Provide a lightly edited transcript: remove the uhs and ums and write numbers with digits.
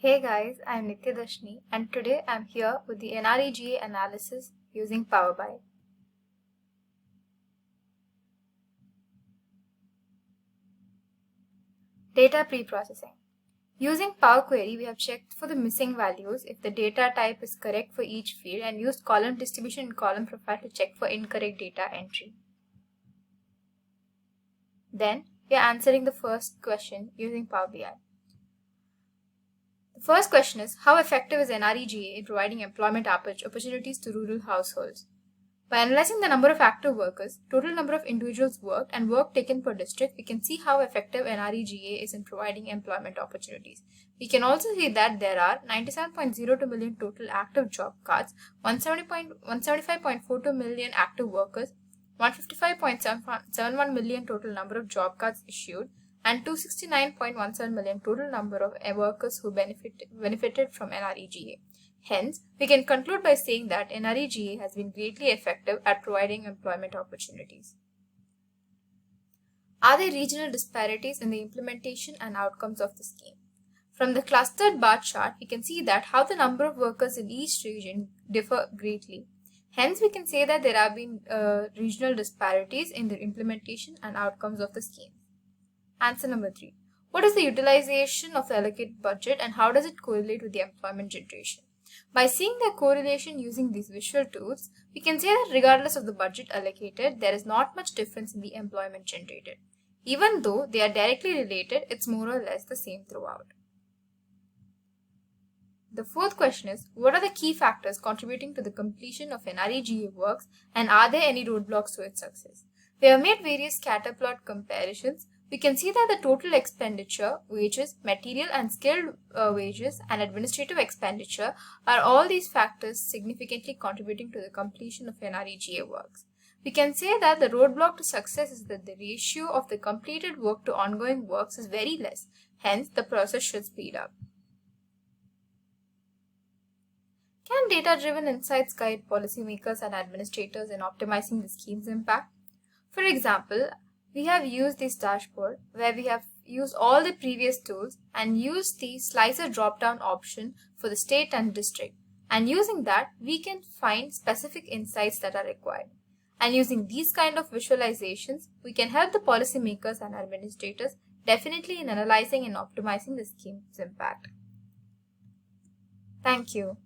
Hey guys, I'm NITHYA DHARSHINI and today I'm here with the NREGA analysis using Power BI. Data pre-processing. Using Power Query, we have checked for the missing values if the data type is correct for each field and used column distribution and column profile to check for incorrect data entry. Then, we are answering the first question using Power BI. The first question is, how effective is NREGA in providing employment opportunities to rural households? By analyzing the number of active workers, total number of individuals worked, and work taken per district, we can see how effective NREGA is in providing employment opportunities. We can also see that there are 97.02 million total active job cards, 175.42 million active workers, 155.71 million total number of job cards issued, and 269.17 million total number of workers who benefited from NREGA. Hence, we can conclude by saying that NREGA has been greatly effective at providing employment opportunities. Are there regional disparities in the implementation and outcomes of the scheme? From the clustered bar chart, we can see that how the number of workers in each region differ greatly. Hence, we can say that there have been regional disparities in the implementation and outcomes of the scheme. Answer number 3. What is the utilization of the allocated budget and how does it correlate with the employment generation? By seeing the correlation using these visual tools, we can say that regardless of the budget allocated, there is not much difference in the employment generated. Even though they are directly related, it's more or less the same throughout. The fourth question is, what are the key factors contributing to the completion of NREGA works and are there any roadblocks to its success? We have made various scatter plot comparisons. We can see that the total expenditure, wages, material and skilled wages and administrative expenditure are all these factors significantly contributing to the completion of NREGA works. We can say that the roadblock to success is that the ratio of the completed work to ongoing works is very less. Hence, the process should speed up. Can data-driven insights guide policymakers and administrators in optimizing the scheme's impact? For example, we have used this dashboard where we have used all the previous tools and used the slicer drop-down option for the state and district. And using that, we can find specific insights that are required. And using these kind of visualizations, we can help the policymakers and administrators definitely in analyzing and optimizing the scheme's impact. Thank you.